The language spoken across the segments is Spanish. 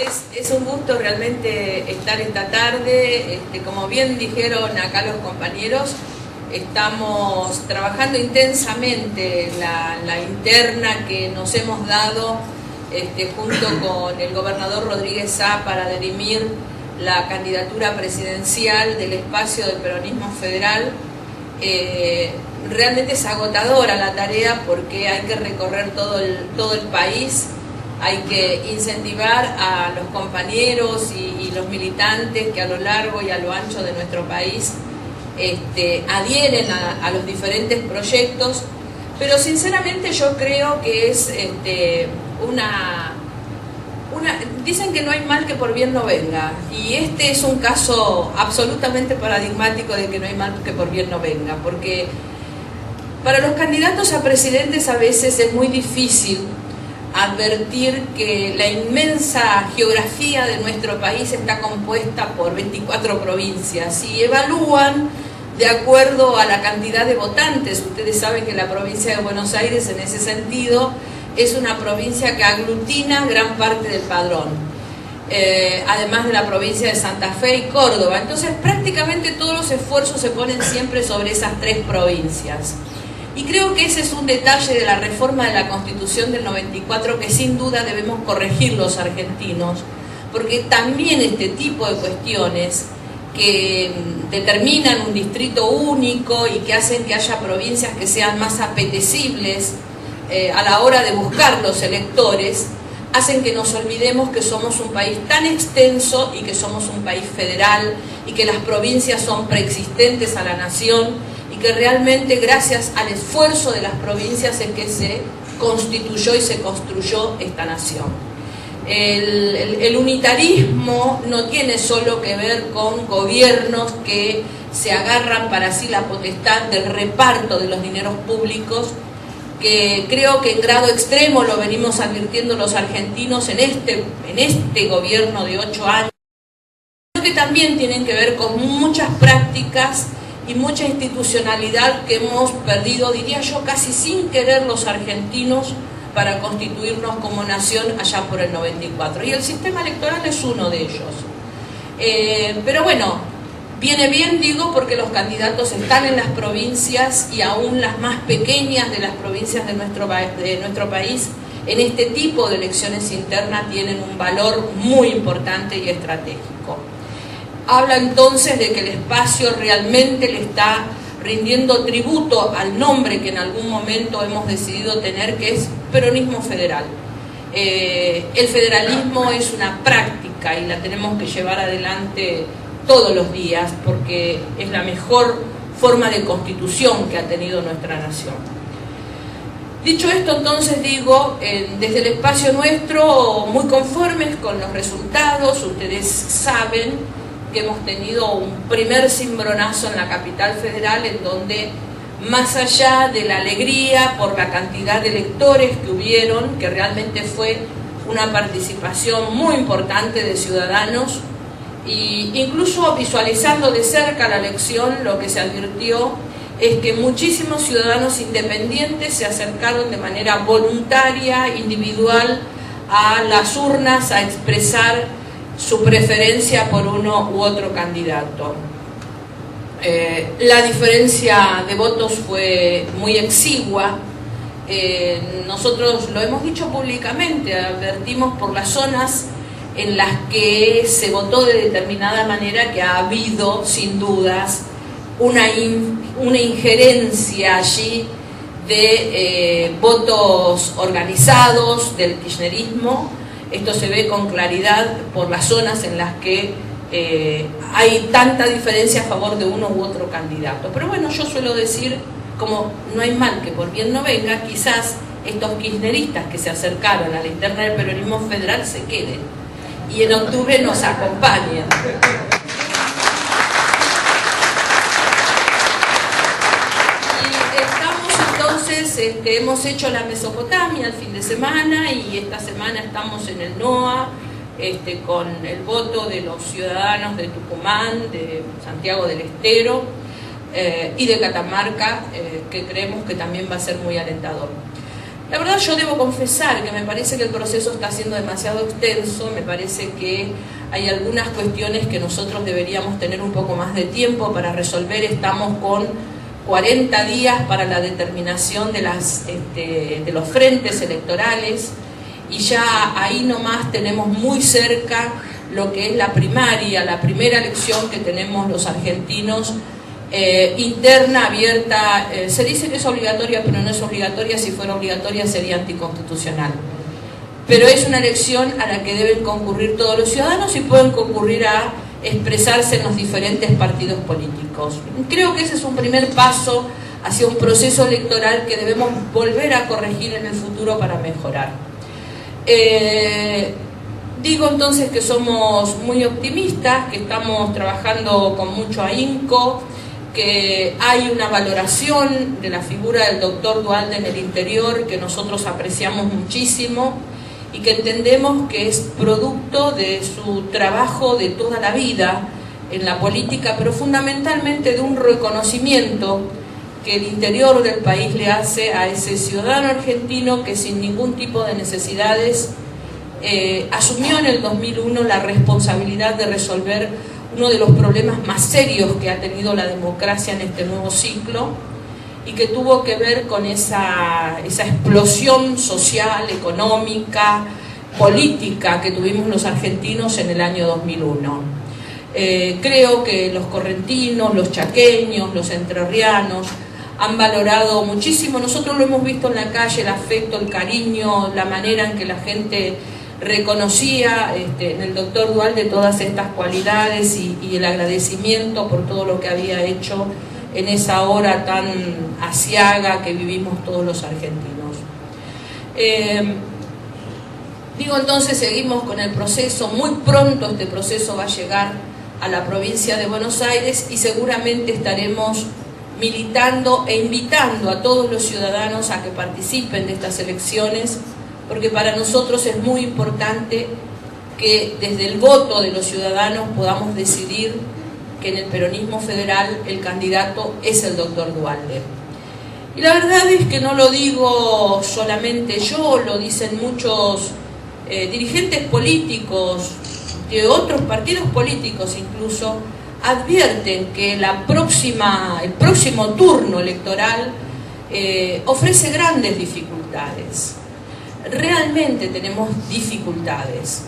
Es un gusto realmente estar esta tarde. Como bien dijeron acá los compañeros, estamos trabajando intensamente la interna que nos hemos dado junto con el gobernador Rodríguez Sá para dirimir la candidatura presidencial del espacio del peronismo federal. Realmente es agotadora la tarea porque hay que recorrer todo el país. Hay que incentivar a los compañeros y los militantes que a lo largo y a lo ancho de nuestro país adhieren a los diferentes proyectos, pero sinceramente yo creo que es dicen que no hay mal que por bien no venga, y este es un caso absolutamente paradigmático de que no hay mal que por bien no venga, porque para los candidatos a presidentes a veces es muy difícil advertir que la inmensa geografía de nuestro país está compuesta por 24 provincias y evalúan de acuerdo a la cantidad de votantes. Ustedes saben que la provincia de Buenos Aires en ese sentido es una provincia que aglutina gran parte del padrón, además de la provincia de Santa Fe y Córdoba. Entonces prácticamente todos los esfuerzos se ponen siempre sobre esas tres provincias. Y creo que ese es un detalle de la reforma de la Constitución del 94 que sin duda debemos corregir los argentinos, porque también este tipo de cuestiones que determinan un distrito único y que hacen que haya provincias que sean más apetecibles a la hora de buscar los electores, hacen que nos olvidemos que somos un país tan extenso y que somos un país federal y que las provincias son preexistentes a la nación, y que realmente gracias al esfuerzo de las provincias es que se constituyó y se construyó esta nación. El unitarismo no tiene solo que ver con gobiernos que se agarran para sí la potestad del reparto de los dineros públicos, que creo que en grado extremo lo venimos advirtiendo los argentinos en este gobierno de 8 años, sino que también tienen que ver con muchas prácticas y mucha institucionalidad que hemos perdido, diría yo, casi sin querer los argentinos para constituirnos como nación allá por el 94. Y el sistema electoral es uno de ellos. Pero bueno, viene bien, digo, porque los candidatos están en las provincias y aún las más pequeñas de las provincias de nuestro país en este tipo de elecciones internas tienen un valor muy importante y estratégico. Habla entonces de que el espacio realmente le está rindiendo tributo al nombre que en algún momento hemos decidido tener, que es peronismo federal. El federalismo es una práctica y la tenemos que llevar adelante todos los días porque es la mejor forma de constitución que ha tenido nuestra nación. Dicho esto, entonces digo, desde el espacio nuestro, muy conformes con los resultados. Ustedes saben que hemos tenido un primer cimbronazo en la capital federal, en donde, más allá de la alegría por la cantidad de electores que hubieron, que realmente fue una participación muy importante de ciudadanos, e incluso visualizando de cerca la elección, lo que se advirtió es que muchísimos ciudadanos independientes se acercaron de manera voluntaria, individual, a las urnas a expresar su preferencia por uno u otro candidato. La diferencia de votos fue muy exigua. Nosotros lo hemos dicho públicamente, advertimos por las zonas en las que se votó de determinada manera que ha habido, sin dudas, una injerencia allí de votos organizados del kirchnerismo. Esto se ve con claridad por las zonas en las que hay tanta diferencia a favor de uno u otro candidato. Pero bueno, yo suelo decir, como no hay mal que por bien no venga, quizás estos kirchneristas que se acercaron a la interna del peronismo federal se queden y en octubre nos acompañen. Hemos hecho la Mesopotamia el fin de semana y esta semana estamos en el NOA con el voto de los ciudadanos de Tucumán, de Santiago del Estero y de Catamarca, que creemos que también va a ser muy alentador. La verdad, yo debo confesar que me parece que el proceso está siendo demasiado extenso, me parece que hay algunas cuestiones que nosotros deberíamos tener un poco más de tiempo para resolver. Estamos con 40 días para la determinación de los frentes electorales y ya ahí nomás tenemos muy cerca lo que es la primaria, la primera elección que tenemos los argentinos, interna, abierta. Se dice que es obligatoria, pero no es obligatoria. Si fuera obligatoria sería anticonstitucional. Pero es una elección a la que deben concurrir todos los ciudadanos y pueden concurrir a expresarse en los diferentes partidos políticos. Creo que ese es un primer paso hacia un proceso electoral que debemos volver a corregir en el futuro para mejorar. Digo entonces que somos muy optimistas, que estamos trabajando con mucho ahínco, que hay una valoración de la figura del doctor Duhalde en el interior que nosotros apreciamos muchísimo y que entendemos que es producto de su trabajo de toda la vida en la política, pero fundamentalmente de un reconocimiento que el interior del país le hace a ese ciudadano argentino que sin ningún tipo de necesidades asumió en el 2001 la responsabilidad de resolver uno de los problemas más serios que ha tenido la democracia en este nuevo ciclo y que tuvo que ver con esa explosión social, económica, política que tuvimos los argentinos en el año 2001. Creo que los correntinos, los chaqueños, los entrerrianos han valorado muchísimo. Nosotros lo hemos visto en la calle, el afecto, el cariño, la manera en que la gente reconocía en el doctor Duhalde todas estas cualidades y el agradecimiento por todo lo que había hecho en esa hora tan aciaga que vivimos todos los argentinos. Digo entonces, seguimos con el proceso. Muy pronto este proceso va a llegar a la provincia de Buenos Aires y seguramente estaremos militando e invitando a todos los ciudadanos a que participen de estas elecciones, porque para nosotros es muy importante que desde el voto de los ciudadanos podamos decidir que en el peronismo federal el candidato es el doctor Duhalde. Y la verdad es que no lo digo solamente yo, lo dicen muchos dirigentes políticos de otros partidos políticos incluso, advierten que el próximo turno electoral ofrece grandes dificultades. Realmente tenemos dificultades.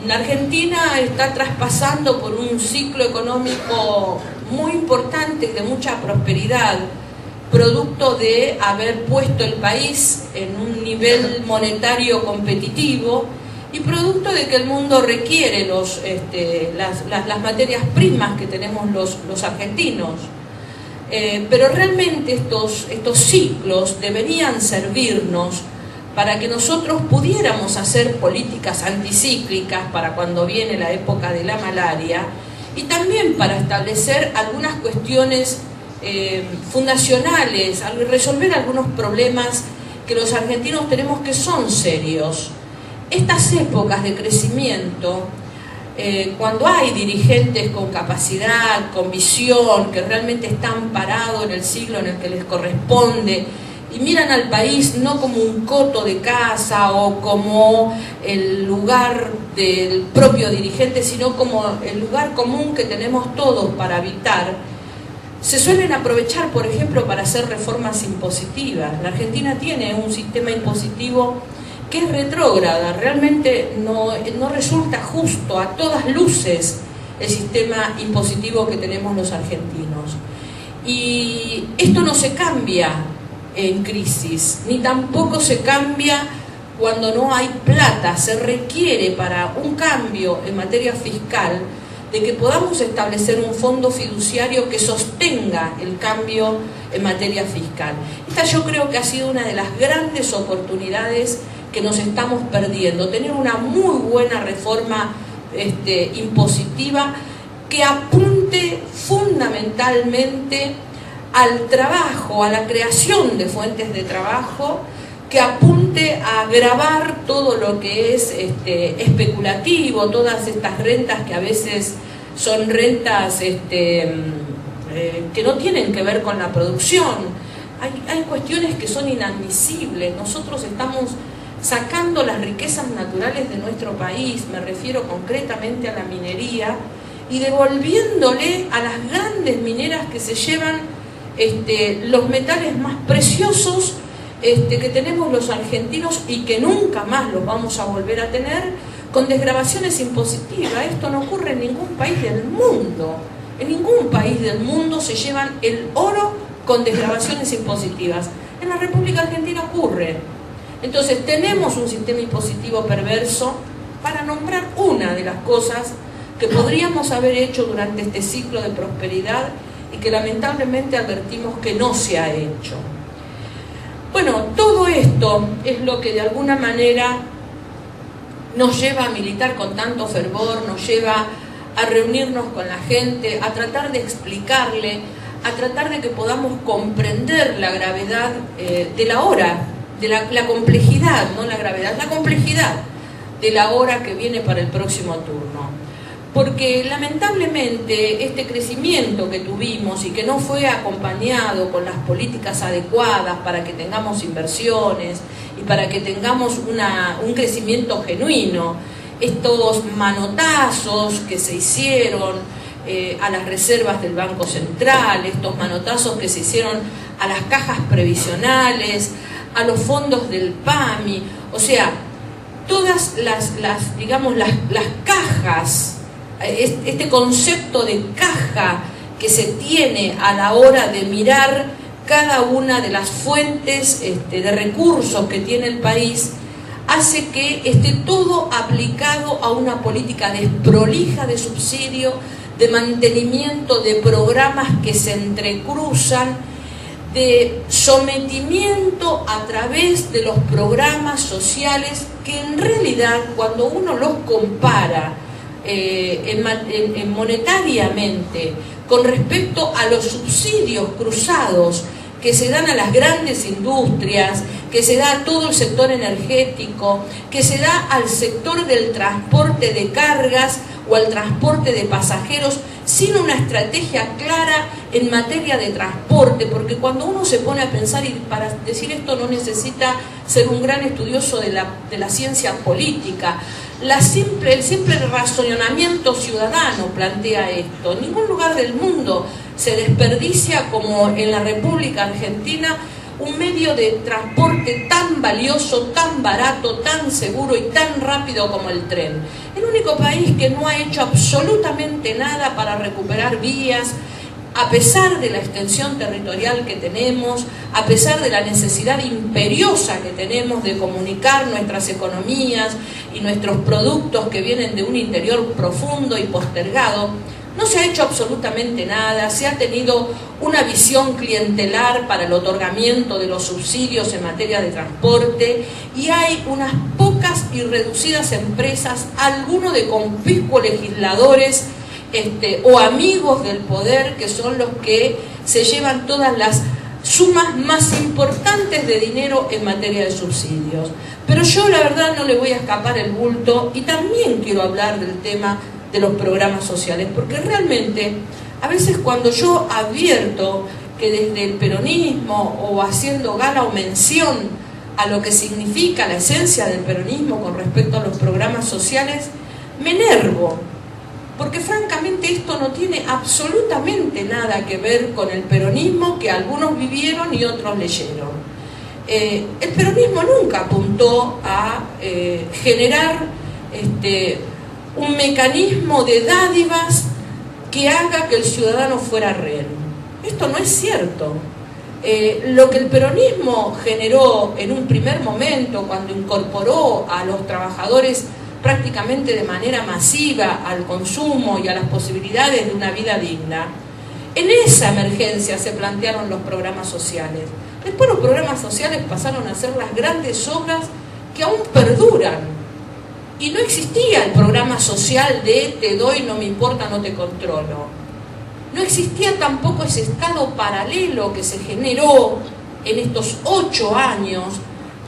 La Argentina está traspasando por un ciclo económico muy importante, de mucha prosperidad, producto de haber puesto el país en un nivel monetario competitivo y producto de que el mundo requiere las materias primas que tenemos los argentinos. Pero realmente estos ciclos deberían servirnos para que nosotros pudiéramos hacer políticas anticíclicas para cuando viene la época de la malaria y también para establecer algunas cuestiones fundacionales, resolver algunos problemas que los argentinos tenemos que son serios. Estas épocas de crecimiento, cuando hay dirigentes con capacidad, con visión, que realmente están parados en el siglo en el que les corresponde, y miran al país no como un coto de casa o como el lugar del propio dirigente, sino como el lugar común que tenemos todos para habitar, se suelen aprovechar, por ejemplo, para hacer reformas impositivas. La Argentina tiene un sistema impositivo que es retrógrada, realmente no resulta justo a todas luces el sistema impositivo que tenemos los argentinos. Y esto no se cambia en crisis, ni tampoco se cambia cuando no hay plata. Se requiere para un cambio en materia fiscal de que podamos establecer un fondo fiduciario que sostenga el cambio en materia fiscal. Esta yo creo que ha sido una de las grandes oportunidades que nos estamos perdiendo, tener una muy buena reforma impositiva que apunte fundamentalmente al trabajo, a la creación de fuentes de trabajo, que apunte a gravar todo lo que es especulativo, todas estas rentas que a veces son rentas que no tienen que ver con la producción. hay cuestiones que son inadmisibles. Nosotros estamos sacando las riquezas naturales de nuestro país, me refiero concretamente a la minería, y devolviéndole a las grandes mineras que se llevan los metales más preciosos que tenemos los argentinos y que nunca más los vamos a volver a tener, con desgravaciones impositivas. Esto no ocurre en ningún país del mundo. En ningún país del mundo se llevan el oro con desgravaciones impositivas. En la República Argentina ocurre. Entonces tenemos un sistema impositivo perverso, para nombrar una de las cosas que podríamos haber hecho durante este ciclo de prosperidad y que lamentablemente advertimos que no se ha hecho. Bueno, todo esto es lo que de alguna manera nos lleva a militar con tanto fervor, nos lleva a reunirnos con la gente, a tratar de explicarle, a tratar de que podamos comprender la gravedad de la hora, de la complejidad, no la gravedad, la complejidad de la hora que viene para el próximo turno. Porque lamentablemente este crecimiento que tuvimos y que no fue acompañado con las políticas adecuadas para que tengamos inversiones y para que tengamos un crecimiento genuino, estos manotazos que se hicieron a las reservas del Banco Central, estos manotazos que se hicieron a las cajas previsionales, a los fondos del PAMI, o sea, todas las cajas, este concepto de caja que se tiene a la hora de mirar cada una de las fuentes de recursos que tiene el país, hace que esté todo aplicado a una política desprolija de subsidio, de mantenimiento de programas que se entrecruzan, de sometimiento a través de los programas sociales que en realidad, cuando uno los compara monetariamente con respecto a los subsidios cruzados que se dan a las grandes industrias, que se da a todo el sector energético, que se da al sector del transporte de cargas o al transporte de pasajeros, sin una estrategia clara en materia de transporte, porque cuando uno se pone a pensar, y para decir esto no necesita ser un gran estudioso de la ciencia política, el simple razonamiento ciudadano plantea esto. En ningún lugar del mundo se desperdicia como en la República Argentina un medio de transporte tan valioso, tan barato, tan seguro y tan rápido como el tren. El único país que no ha hecho absolutamente nada para recuperar vías, a pesar de la extensión territorial que tenemos, a pesar de la necesidad imperiosa que tenemos de comunicar nuestras economías y nuestros productos que vienen de un interior profundo y postergado, no se ha hecho absolutamente nada. Se ha tenido una visión clientelar para el otorgamiento de los subsidios en materia de transporte y hay unas pocas y reducidas empresas, algunos de conspicuos legisladores o amigos del poder, que son los que se llevan todas las sumas más importantes de dinero en materia de subsidios. Pero yo la verdad no le voy a escapar el bulto y también quiero hablar del tema de los programas sociales, porque realmente a veces cuando yo advierto que desde el peronismo, o haciendo gala o mención a lo que significa la esencia del peronismo con respecto a los programas sociales, me enervo, porque francamente esto no tiene absolutamente nada que ver con el peronismo que algunos vivieron y otros leyeron. El peronismo nunca apuntó a generar un mecanismo de dádivas que haga que el ciudadano fuera rehén. Esto no es cierto. Lo que el peronismo generó en un primer momento, cuando incorporó a los trabajadores prácticamente de manera masiva al consumo y a las posibilidades de una vida digna, en esa emergencia se plantearon los programas sociales. Después los programas sociales pasaron a ser las grandes obras que aún perduran. Y no existía el programa social de te doy, no me importa, no te controlo. No existía tampoco ese estado paralelo que se generó en estos 8 años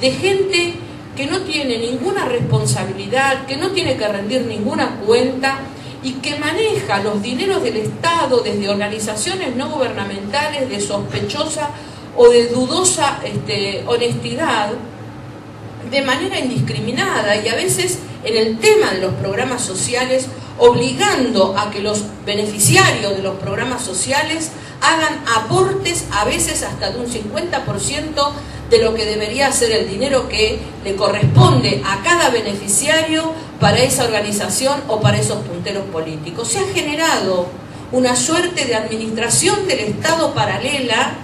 de gente que no tiene ninguna responsabilidad, que no tiene que rendir ninguna cuenta y que maneja los dineros del Estado desde organizaciones no gubernamentales de sospechosa o de dudosa honestidad de manera indiscriminada, y a veces en el tema de los programas sociales obligando a que los beneficiarios de los programas sociales hagan aportes a veces hasta de un 50% de lo que debería ser el dinero que le corresponde a cada beneficiario para esa organización o para esos punteros políticos. Se ha generado una suerte de administración del Estado paralela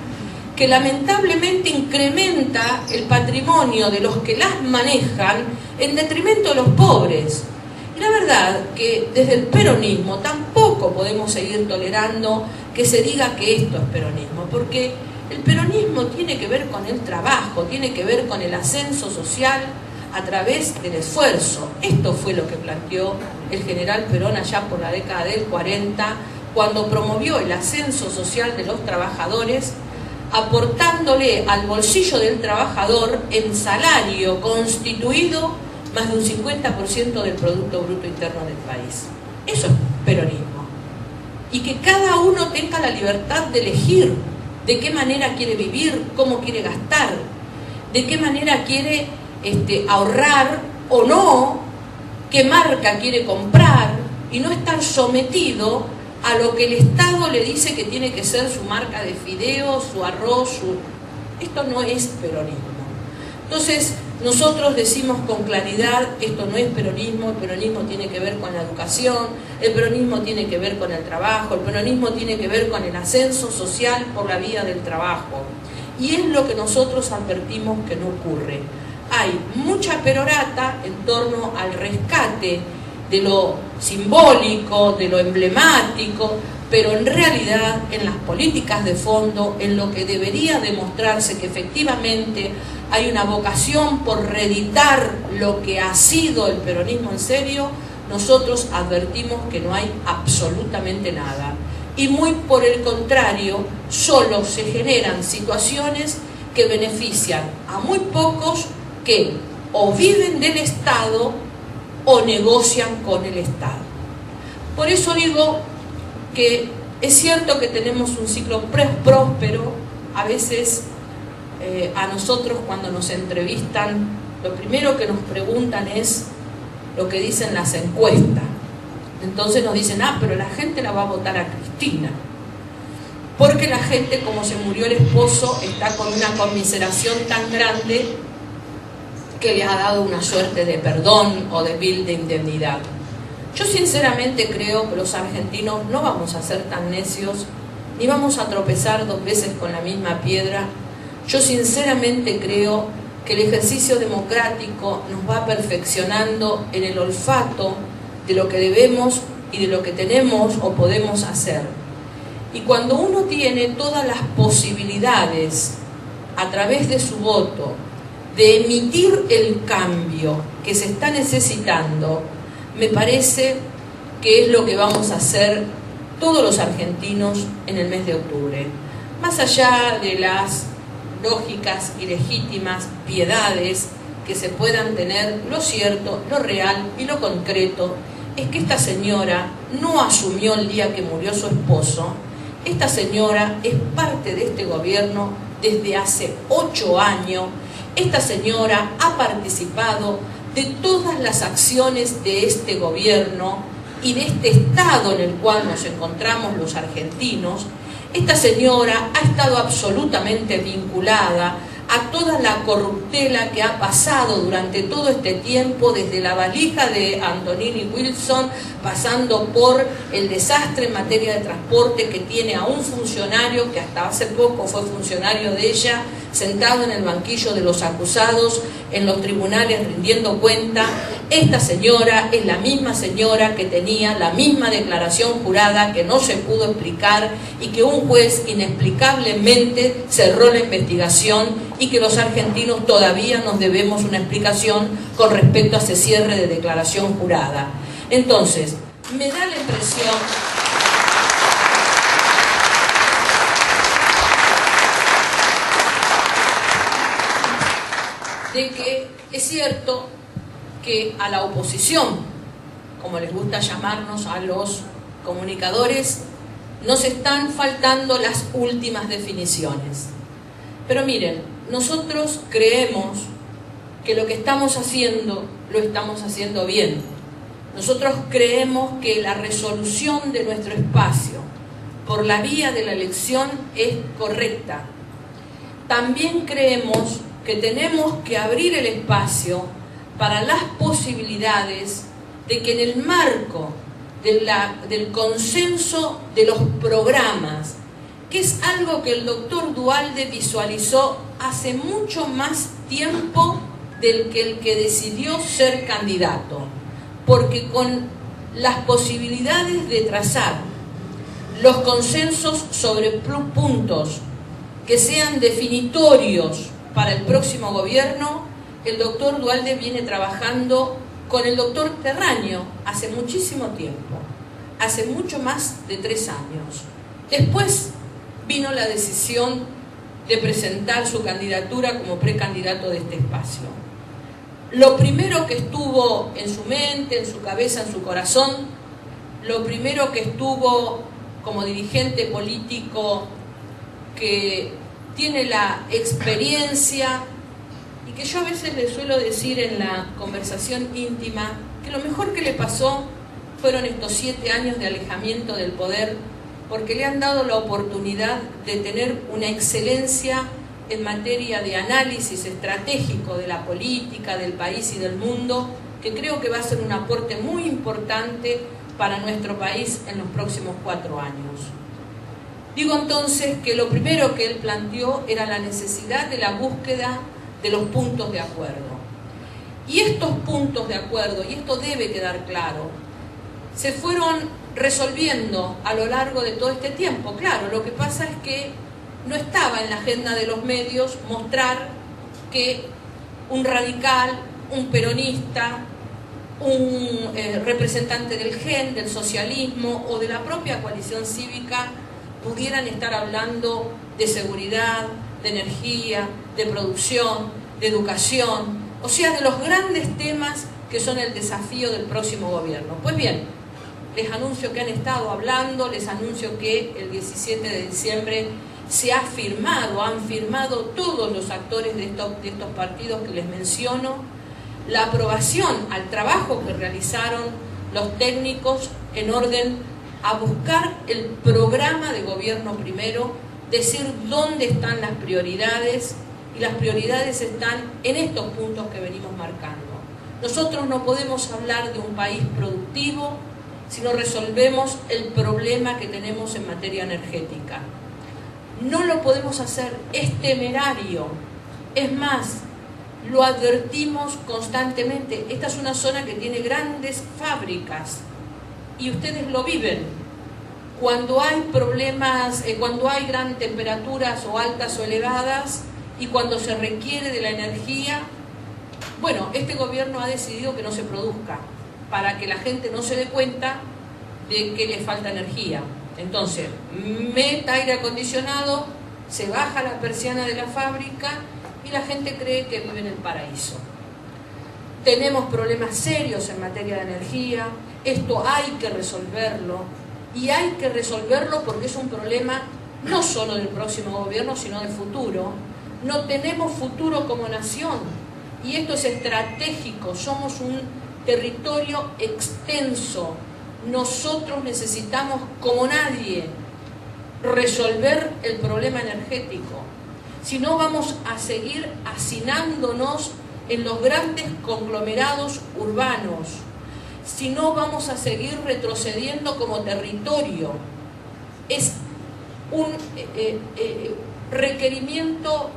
que lamentablemente incrementa el patrimonio de los que las manejan en detrimento de los pobres. Y la verdad que desde el peronismo tampoco podemos seguir tolerando que se diga que esto es peronismo, porque el peronismo tiene que ver con el trabajo, tiene que ver con el ascenso social a través del esfuerzo. Esto fue lo que planteó el general Perón allá por la década del 40, cuando promovió el ascenso social de los trabajadores, aportándole al bolsillo del trabajador en salario constituido más de un 50% del Producto Bruto Interno del país. Eso es peronismo. Y que cada uno tenga la libertad de elegir de qué manera quiere vivir, cómo quiere gastar, de qué manera quiere ahorrar o no, qué marca quiere comprar, y no estar sometido a lo que el Estado le dice que tiene que ser su marca de fideos, su arroz, Esto no es peronismo. Entonces, nosotros decimos con claridad, esto no es peronismo, el peronismo tiene que ver con la educación, el peronismo tiene que ver con el trabajo, el peronismo tiene que ver con el ascenso social por la vía del trabajo. Y es lo que nosotros advertimos que no ocurre. Hay mucha perorata en torno al rescate de lo simbólico, de lo emblemático, pero en realidad en las políticas de fondo, en lo que debería demostrarse que efectivamente hay una vocación por reeditar lo que ha sido el peronismo en serio, nosotros advertimos que no hay absolutamente nada. Y muy por el contrario, solo se generan situaciones que benefician a muy pocos que o viven del Estado o negocian con el Estado. Por eso digo que es cierto que tenemos un ciclo próspero. A veces a nosotros cuando nos entrevistan, lo primero que nos preguntan es lo que dicen las encuestas. Entonces nos dicen, pero la gente la va a votar a Cristina, porque la gente, como se murió el esposo, está con una conmiseración tan grande que le ha dado una suerte de perdón o de bill de indemnidad. Yo sinceramente creo que los argentinos no vamos a ser tan necios, ni vamos a tropezar dos veces con la misma piedra. Yo sinceramente creo que el ejercicio democrático nos va perfeccionando en el olfato de lo que debemos y de lo que tenemos o podemos hacer. Y cuando uno tiene todas las posibilidades a través de su voto de emitir el cambio que se está necesitando, me parece que es lo que vamos a hacer todos los argentinos en el mes de octubre. Más allá de las lógicas y legítimas piedades que se puedan tener, lo cierto, lo real y lo concreto es que esta señora no asumió el día que murió su esposo. Esta señora es parte de este gobierno desde hace 8 años. Esta señora ha participado de todas las acciones de este gobierno y de este estado en el cual nos encontramos los argentinos. Esta señora ha estado absolutamente vinculada a toda la corruptela que ha pasado durante todo este tiempo, desde la valija de Antonini Wilson, pasando por el desastre en materia de transporte que tiene a un funcionario que hasta hace poco fue funcionario de ella, sentado en el banquillo de los acusados en los tribunales rindiendo cuenta. Esta señora es la misma señora que tenía la misma declaración jurada que no se pudo explicar y que un juez inexplicablemente cerró la investigación, y que los argentinos todavía nos debemos una explicación con respecto a ese cierre de declaración jurada. Entonces, me da la impresión de que es cierto que a la oposición, como les gusta llamarnos a los comunicadores, nos están faltando las últimas definiciones. Pero miren, nosotros creemos que lo que estamos haciendo, lo estamos haciendo bien. Nosotros creemos que la resolución de nuestro espacio por la vía de la elección es correcta. También creemos que tenemos que abrir el espacio para las posibilidades de que en el marco del consenso de los programas, que es algo que el doctor Duhalde visualizó hace mucho más tiempo del que el que decidió ser candidato, porque con las posibilidades de trazar los consensos sobre puntos que sean definitorios para el próximo gobierno, el doctor Duhalde viene trabajando con el doctor Terraño hace muchísimo tiempo, hace mucho más de 3 años. Después vino la decisión de presentar su candidatura como precandidato de este espacio. Lo primero que estuvo en su mente, en su cabeza, en su corazón, lo primero que estuvo como dirigente político que tiene la experiencia y que yo a veces le suelo decir en la conversación íntima que lo mejor que le pasó fueron estos 7 años de alejamiento del poder, porque le han dado la oportunidad de tener una excelencia en materia de análisis estratégico de la política, del país y del mundo, que creo que va a ser un aporte muy importante para nuestro país en los próximos 4 años. Digo entonces que lo primero que él planteó era la necesidad de la búsqueda de los puntos de acuerdo. Y estos puntos de acuerdo, y esto debe quedar claro, se fueron resolviendo a lo largo de todo este tiempo. Claro, lo que pasa es que no estaba en la agenda de los medios mostrar que un radical, un peronista, un representante del GEN, del socialismo o de la propia coalición cívica pudieran estar hablando de seguridad, de energía, de producción, de educación, o sea, de los grandes temas que son el desafío del próximo gobierno. Pues bien, les anuncio que han estado hablando, les anuncio que el 17 de diciembre se ha firmado, han firmado todos los actores de estos partidos que les menciono, la aprobación al trabajo que realizaron los técnicos en orden a buscar el programa de gobierno primero, decir dónde están las prioridades, y las prioridades están en estos puntos que venimos marcando. Nosotros no podemos hablar de un país productivo si no resolvemos el problema que tenemos en materia energética. No lo podemos hacer, es temerario. Es más, lo advertimos constantemente. Esta es una zona que tiene grandes fábricas y ustedes lo viven. Cuando hay problemas, cuando hay grandes temperaturas o altas o elevadas y cuando se requiere de la energía, bueno, este gobierno ha decidido que no se produzca para que la gente no se dé cuenta de que le falta energía. Entonces, meta aire acondicionado, se baja la persiana de la fábrica y la gente cree que vive en el paraíso. Tenemos problemas serios en materia de energía, esto hay que resolverlo, y hay que resolverlo porque es un problema no solo del próximo gobierno, sino del futuro. No tenemos futuro como nación, y esto es estratégico, somos un territorio extenso. Nosotros necesitamos, como nadie, resolver el problema energético. Si no, vamos a seguir hacinándonos en los grandes conglomerados urbanos. Si no, vamos a seguir retrocediendo como territorio. Es un requerimiento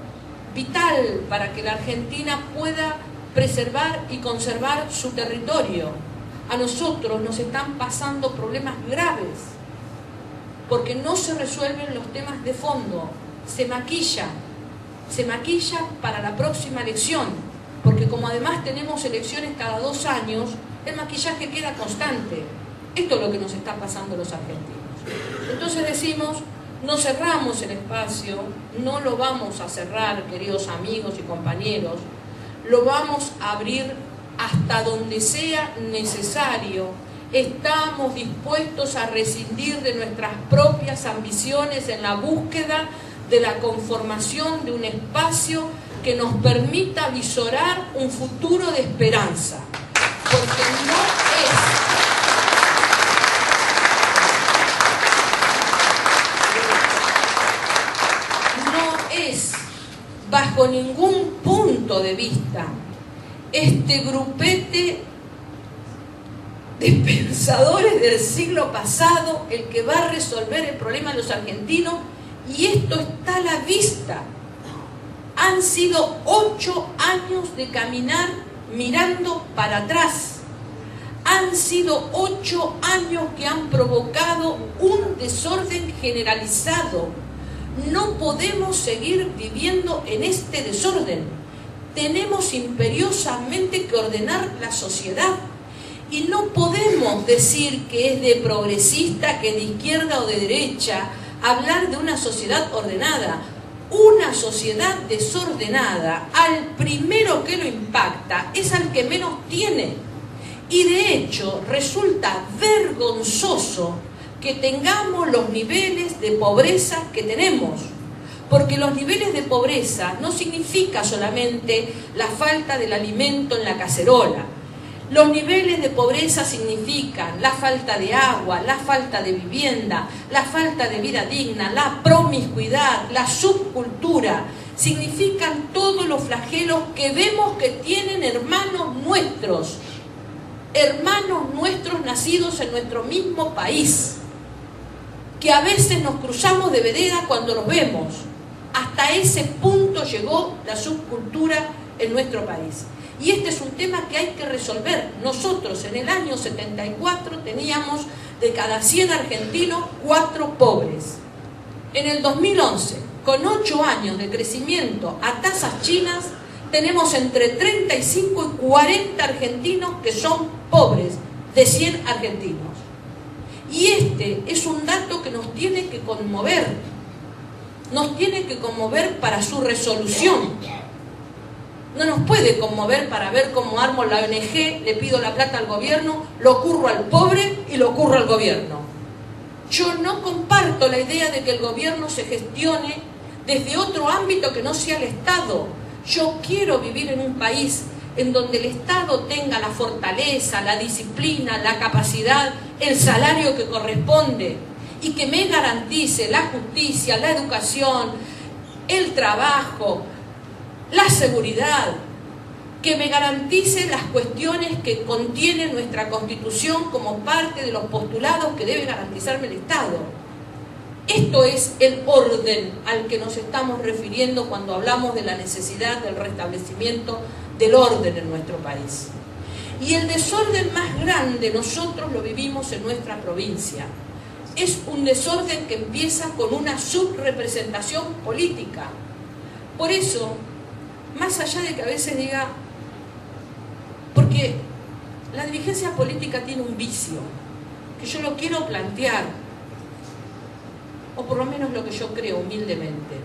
vital para que la Argentina pueda preservar y conservar su territorio. A nosotros nos están pasando problemas graves porque no se resuelven los temas de fondo, se maquilla para la próxima elección, porque como además tenemos elecciones cada 2 años, el maquillaje queda constante. Esto es lo que nos está pasando a los argentinos. Entonces decimos, no cerramos el espacio, no lo vamos a cerrar, queridos amigos y compañeros, lo vamos a abrir hasta donde sea necesario. Estamos dispuestos a rescindir de nuestras propias ambiciones en la búsqueda de la conformación de un espacio que nos permita visorar un futuro de esperanza. Porque no es bajo ningún punto de vista este grupete de pensadores del siglo pasado el que va a resolver el problema de los argentinos, y esto está a la vista. Han sido 8 años de caminar mirando para atrás. Han sido 8 años que han provocado un desorden generalizado. No podemos seguir viviendo en este desorden. Tenemos imperiosamente que ordenar la sociedad. Y no podemos decir que es de progresista, que de izquierda o de derecha, hablar de una sociedad ordenada. Una sociedad desordenada, al primero que lo impacta es al que menos tiene. Y de hecho resulta vergonzoso que tengamos los niveles de pobreza que tenemos. Porque los niveles de pobreza no significa solamente la falta del alimento en la cacerola. Los niveles de pobreza significan la falta de agua, la falta de vivienda, la falta de vida digna, la promiscuidad, la subcultura. Significan todos los flagelos que vemos que tienen hermanos nuestros nacidos en nuestro mismo país, que a veces nos cruzamos de vereda cuando los vemos. Hasta ese punto llegó la subcultura en nuestro país. Y este es un tema que hay que resolver. Nosotros en el año 74 teníamos de cada 100 argentinos 4 pobres. En el 2011, con 8 años de crecimiento a tasas chinas, tenemos entre 35 y 40 argentinos que son pobres, de 100 argentinos. Y este es un dato que nos tiene que conmover. Nos tiene que conmover para su resolución. No nos puede conmover para ver cómo armo la ONG, le pido la plata al gobierno, lo curro al pobre y lo curro al gobierno. Yo no comparto la idea de que el gobierno se gestione desde otro ámbito que no sea el Estado. Yo quiero vivir en un país en donde el Estado tenga la fortaleza, la disciplina, la capacidad, el salario que corresponde y que me garantice la justicia, la educación, el trabajo, la seguridad, que me garantice las cuestiones que contiene nuestra Constitución como parte de los postulados que debe garantizarme el Estado. Esto es el orden al que nos estamos refiriendo cuando hablamos de la necesidad del restablecimiento del orden en nuestro país. Y el desorden más grande nosotros lo vivimos en nuestra provincia. Es un desorden que empieza con una subrepresentación política. Por eso, más allá de que a veces diga, porque la dirigencia política tiene un vicio, que yo lo quiero plantear, o por lo menos lo que yo creo humildemente.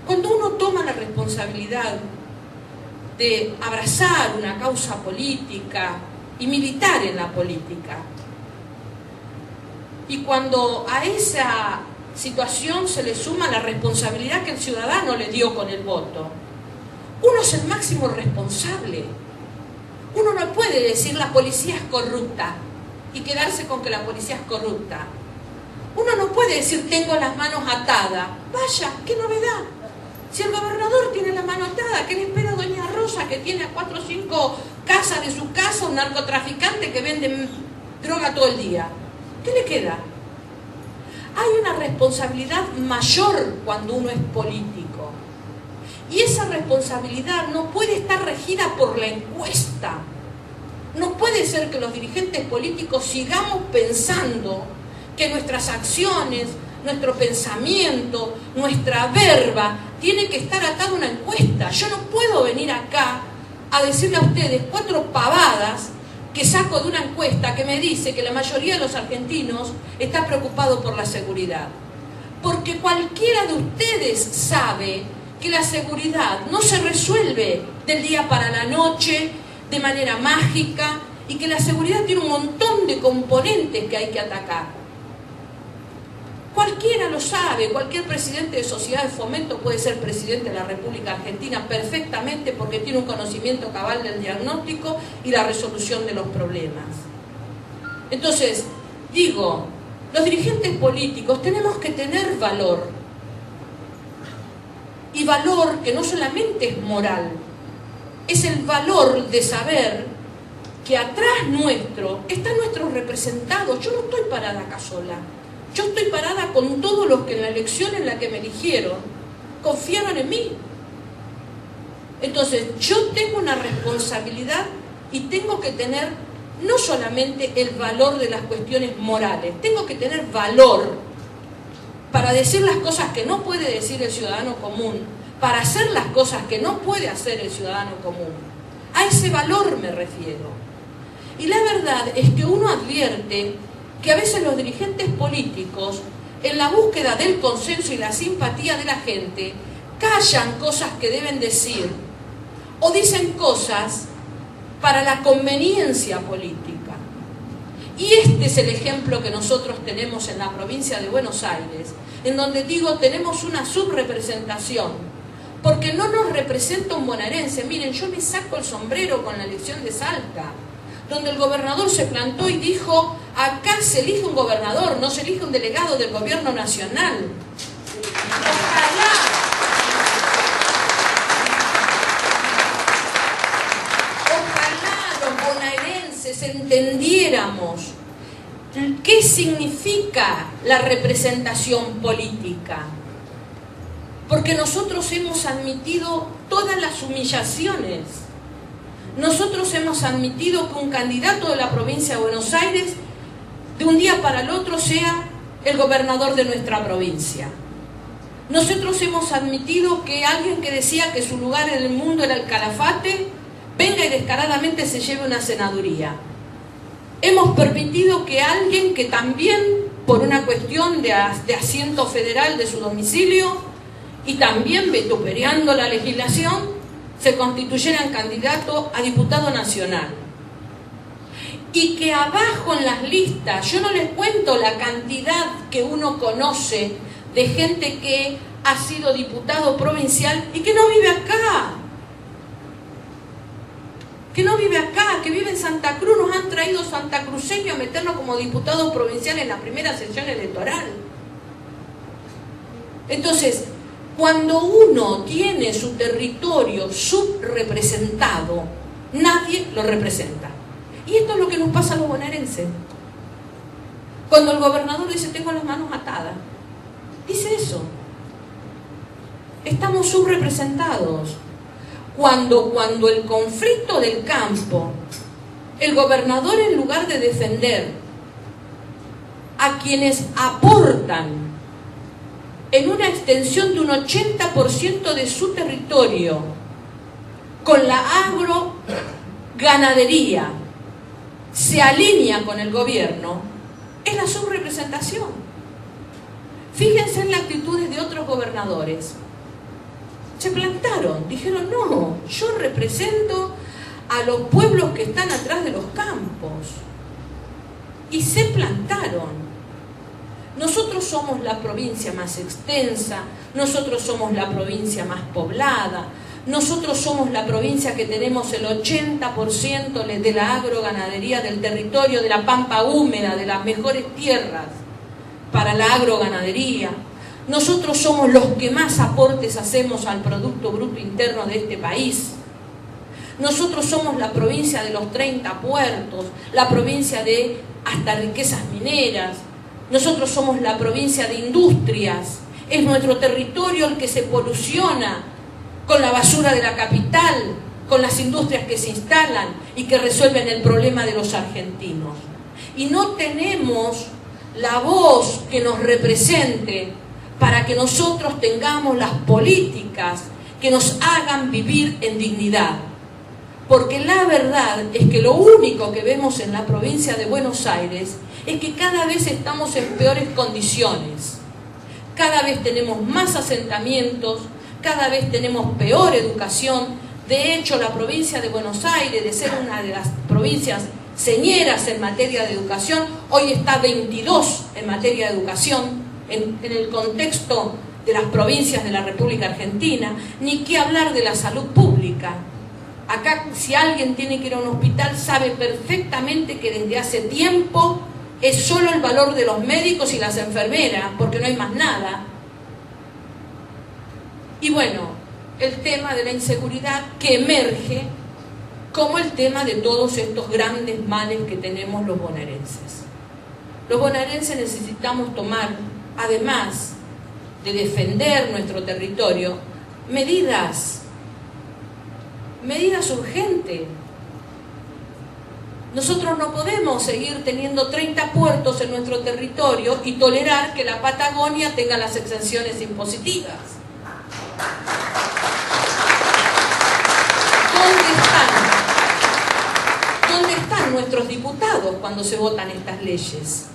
Cuando uno toma la responsabilidad de abrazar una causa política y militar en la política, y cuando a esa situación se le suma la responsabilidad que el ciudadano le dio con el voto, uno es el máximo responsable. Uno no puede decir la policía es corrupta y quedarse con que la policía es corrupta. Uno no puede decir tengo las manos atadas. Vaya, qué novedad. Si el gobernador tiene la mano atada, ¿qué le espera a doña Rosa, que tiene a 4 o 5 casas de su casa, un narcotraficante que vende droga todo el día? ¿Qué le queda? Hay una responsabilidad mayor cuando uno es político. Y esa responsabilidad no puede estar regida por la encuesta. No puede ser que los dirigentes políticos sigamos pensando que nuestras acciones, nuestro pensamiento, nuestra verba, tiene que estar atado a una encuesta. Yo no puedo venir acá a decirle a ustedes 4 pavadas que saco de una encuesta que me dice que la mayoría de los argentinos está preocupado por la seguridad. Porque cualquiera de ustedes sabe que la seguridad no se resuelve del día para la noche, de manera mágica, y que la seguridad tiene un montón de componentes que hay que atacar. Cualquiera lo sabe, cualquier presidente de sociedad de fomento puede ser presidente de la República Argentina perfectamente porque tiene un conocimiento cabal del diagnóstico y la resolución de los problemas. Entonces, digo, los dirigentes políticos tenemos que tener valor. Y valor que no solamente es moral, es el valor de saber que atrás nuestro están nuestros representados. Yo no estoy parada acá sola. Yo estoy parada con todos los que en la elección en la que me eligieron confiaron en mí. Entonces, yo tengo una responsabilidad y tengo que tener no solamente el valor de las cuestiones morales, tengo que tener valor para decir las cosas que no puede decir el ciudadano común, para hacer las cosas que no puede hacer el ciudadano común. A ese valor me refiero. Y la verdad es que uno advierte que a veces los dirigentes políticos, en la búsqueda del consenso y la simpatía de la gente, callan cosas que deben decir o dicen cosas para la conveniencia política. Y este es el ejemplo que nosotros tenemos en la provincia de Buenos Aires, en donde digo, tenemos una subrepresentación, porque no nos representa un bonaerense. Miren, yo me saco el sombrero con la elección de Salta, donde el gobernador se plantó y dijo, acá se elige un gobernador, no se elige un delegado del gobierno nacional. Ojalá los bonaerenses entendiéramos qué significa la representación política. Porque nosotros hemos admitido todas las humillaciones. Nosotros hemos admitido que un candidato de la provincia de Buenos Aires de un día para el otro sea el gobernador de nuestra provincia. Nosotros hemos admitido que alguien que decía que su lugar en el mundo era el Calafate venga y descaradamente se lleve una senaduría. Hemos permitido que alguien que también, por una cuestión de asiento federal de su domicilio y también vituperando la legislación, se constituyeran candidato a diputado nacional. Y que abajo en las listas, yo no les cuento la cantidad que uno conoce de gente que ha sido diputado provincial y que no vive acá. Que no vive acá, que vive en Santa Cruz. Nos han traído santacruceños a meternos como diputados provinciales en la primera sesión electoral. Entonces, cuando uno tiene su territorio subrepresentado, nadie lo representa. Y esto es lo que nos pasa a los bonaerenses. Cuando el gobernador dice, tengo las manos atadas, dice eso. Estamos subrepresentados. Cuando el conflicto del campo, el gobernador, en lugar de defender a quienes aportan en una extensión de un 80% de su territorio con la agroganadería, se alinea con el gobierno, es la subrepresentación. Fíjense en las actitudes de otros gobernadores. Se plantaron, dijeron, no, yo represento a los pueblos que están atrás de los campos. Y se plantaron. Nosotros somos la provincia más extensa, nosotros somos la provincia más poblada, nosotros somos la provincia que tenemos el 80% de la agroganadería del territorio, de la pampa húmeda, de las mejores tierras para la agroganadería. Nosotros somos los que más aportes hacemos al Producto Bruto Interno de este país. Nosotros somos la provincia de los 30 puertos, la provincia de hasta riquezas mineras. Nosotros somos la provincia de industrias. Es nuestro territorio el que se poluciona con la basura de la capital, con las industrias que se instalan y que resuelven el problema de los argentinos. Y no tenemos la voz que nos represente para que nosotros tengamos las políticas que nos hagan vivir en dignidad. Porque la verdad es que lo único que vemos en la provincia de Buenos Aires es que cada vez estamos en peores condiciones. Cada vez tenemos más asentamientos, cada vez tenemos peor educación. De hecho, la provincia de Buenos Aires, de ser una de las provincias señeras en materia de educación, hoy está 22 en materia de educación. en el contexto de las provincias de la República Argentina, ni qué hablar de la salud pública. Acá, si alguien tiene que ir a un hospital, sabe perfectamente que desde hace tiempo es solo el valor de los médicos y las enfermeras, porque no hay más nada. Y bueno, el tema de la inseguridad que emerge como el tema de todos estos grandes males que tenemos los bonaerenses. Los bonaerenses necesitamos tomar, además de defender nuestro territorio, medidas urgentes. Nosotros no podemos seguir teniendo 30 puertos en nuestro territorio y tolerar que la Patagonia tenga las exenciones impositivas. ¿Dónde están nuestros diputados cuando se votan estas leyes?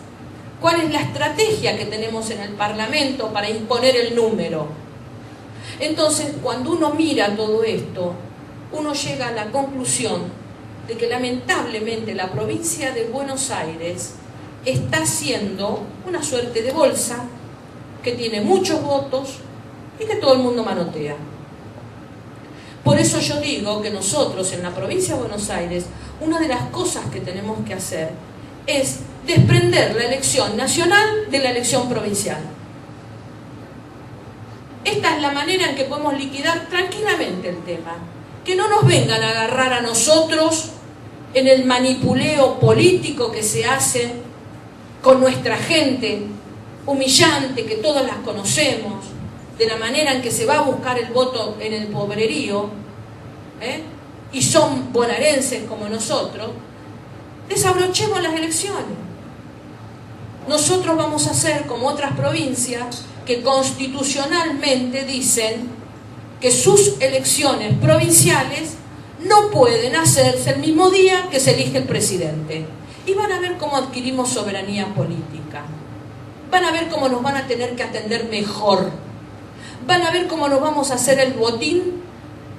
¿Cuál es la estrategia que tenemos en el Parlamento para imponer el número? Entonces, cuando uno mira todo esto, uno llega a la conclusión de que lamentablemente la provincia de Buenos Aires está siendo una suerte de bolsa que tiene muchos votos y que todo el mundo manotea. Por eso yo digo que nosotros en la provincia de Buenos Aires, una de las cosas que tenemos que hacer es desprender la elección nacional de la elección provincial. Esta es la manera en que podemos liquidar tranquilamente el tema. Que no nos vengan a agarrar a nosotros en el manipuleo político que se hace con nuestra gente, humillante, que todos las conocemos, de la manera en que se va a buscar el voto en el pobrerío, y son bonaerenses como nosotros. Desabrochemos las elecciones. Nosotros vamos a hacer como otras provincias que constitucionalmente dicen que sus elecciones provinciales no pueden hacerse el mismo día que se elige el presidente. Y van a ver cómo adquirimos soberanía política. Van a ver cómo nos van a tener que atender mejor. Van a ver cómo nos vamos a hacer el botín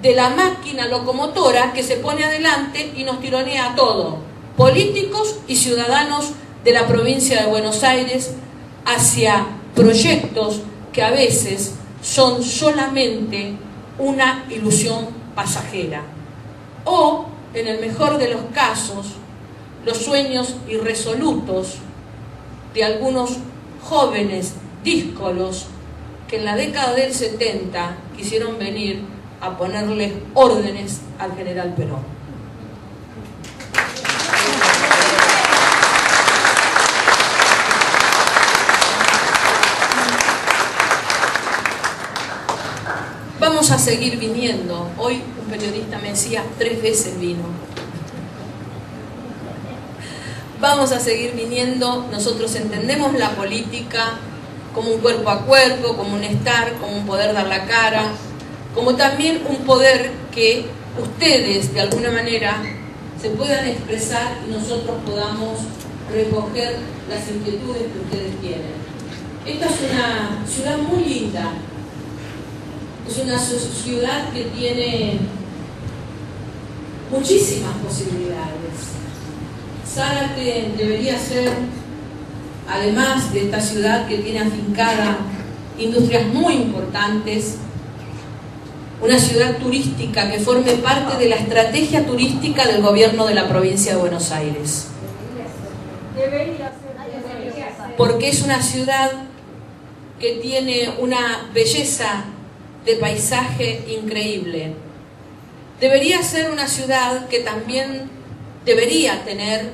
de la máquina locomotora que se pone adelante y nos tironea a todos, políticos y ciudadanos de la provincia de Buenos Aires, hacia proyectos que a veces son solamente una ilusión pasajera. O, en el mejor de los casos, los sueños irresolutos de algunos jóvenes díscolos que en la década del 70 quisieron venir a ponerle órdenes al general Perón. Vamos a seguir viniendo. Hoy un periodista me decía 3 veces vino. Vamos a seguir viniendo. Nosotros entendemos la política como un cuerpo a cuerpo, como un estar, como un poder dar la cara, como también un poder que ustedes de alguna manera se puedan expresar y nosotros podamos recoger las inquietudes que ustedes tienen. Esta es una ciudad muy linda, es una ciudad que tiene muchísimas posibilidades. Zárate debería ser, además de esta ciudad que tiene afincada industrias muy importantes, una ciudad turística que forme parte de la estrategia turística del gobierno de la provincia de Buenos Aires. Porque es una ciudad que tiene una belleza de paisaje increíble. Debería ser una ciudad que también debería tener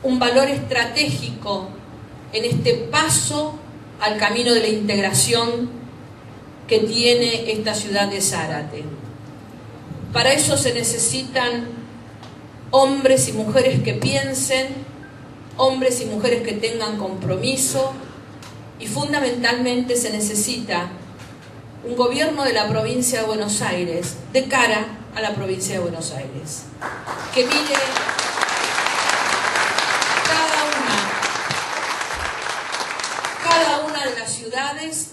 un valor estratégico en este paso al camino de la integración que tiene esta ciudad de Zárate. Para eso se necesitan hombres y mujeres que piensen, hombres y mujeres que tengan compromiso, y fundamentalmente se necesita un gobierno de la provincia de Buenos Aires de cara a la provincia de Buenos Aires, que mire cada una de las ciudades,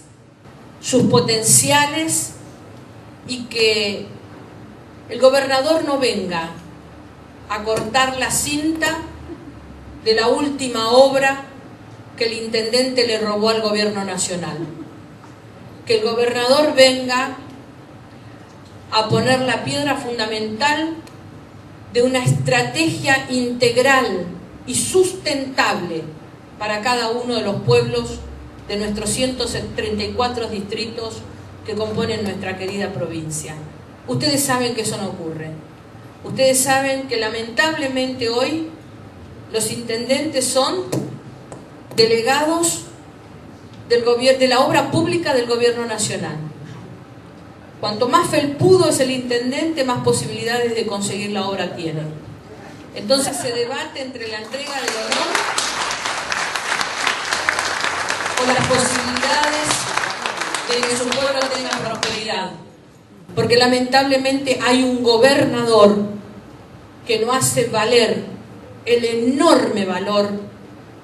sus potenciales, y que el gobernador no venga a cortar la cinta de la última obra que el intendente le robó al gobierno nacional. Que el gobernador venga a poner la piedra fundamental de una estrategia integral y sustentable para cada uno de los pueblos de nuestros 134 distritos que componen nuestra querida provincia. Ustedes saben que eso no ocurre. Ustedes saben que lamentablemente hoy los intendentes son delegados de la obra pública del gobierno nacional. Cuanto más felpudo es el intendente, más posibilidades de conseguir la obra tiene. Entonces se debate entre la entrega del honor o las posibilidades de que su pueblo tenga prosperidad. Porque lamentablemente hay un gobernador que no hace valer el enorme valor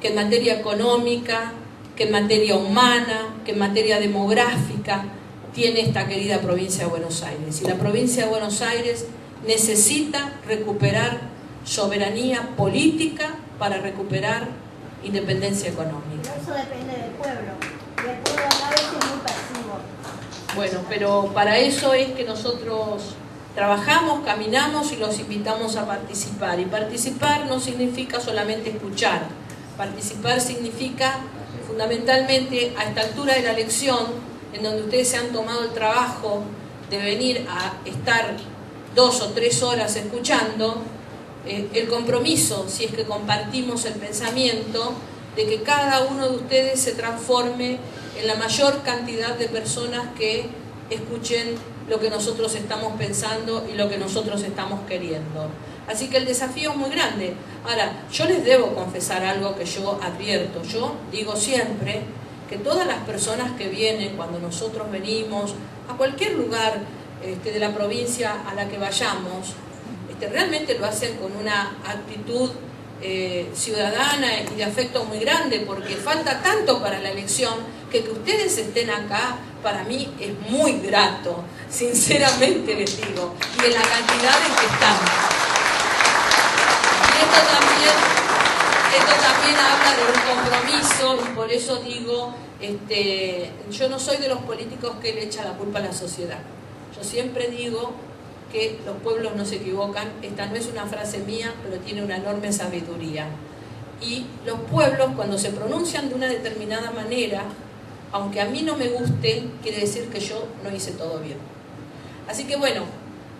que en materia económica, que en materia humana, que en materia demográfica tiene esta querida provincia de Buenos Aires. Y la provincia de Buenos Aires necesita recuperar soberanía política para recuperar independencia económica. Eso depende del pueblo. Y el pueblo a veces es muy pasivo. Bueno, pero para eso es que nosotros trabajamos, caminamos y los invitamos a participar. Y participar no significa solamente escuchar. Participar significa fundamentalmente a esta altura de la elección, en donde ustedes se han tomado el trabajo de venir a estar 2 o 3 horas escuchando, el compromiso, si es que compartimos el pensamiento, de que cada uno de ustedes se transforme en la mayor cantidad de personas que escuchen lo que nosotros estamos pensando y lo que nosotros estamos queriendo. Así que el desafío es muy grande. Ahora, yo les debo confesar algo que yo advierto. Yo digo siempre que todas las personas que vienen, cuando nosotros venimos a cualquier lugar de la provincia a la que vayamos, realmente lo hacen con una actitud ciudadana y de afecto muy grande, porque falta tanto para la elección que ustedes estén acá para mí es muy grato, sinceramente les digo, y en la cantidad en que estamos. Y esto también habla de un compromiso, y por eso digo, yo no soy de los políticos que le echan la culpa a la sociedad. Yo siempre digo que los pueblos no se equivocan. Esta no es una frase mía, pero tiene una enorme sabiduría. Y los pueblos, cuando se pronuncian de una determinada manera, aunque a mí no me guste, quiere decir que yo no hice todo bien. Así que bueno,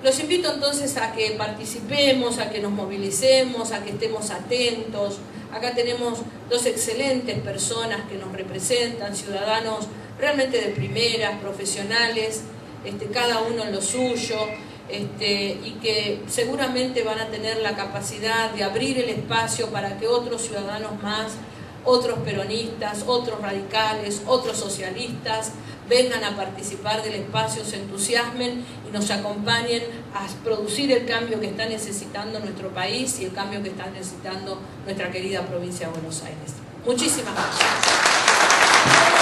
los invito entonces a que participemos, a que nos movilicemos, a que estemos atentos. Acá tenemos 2 excelentes personas que nos representan, ciudadanos realmente de primeras, profesionales, cada uno en lo suyo, y que seguramente van a tener la capacidad de abrir el espacio para que otros ciudadanos más, otros peronistas, otros radicales, otros socialistas, vengan a participar del espacio, se entusiasmen y nos acompañen a producir el cambio que está necesitando nuestro país y el cambio que está necesitando nuestra querida provincia de Buenos Aires. Muchísimas gracias.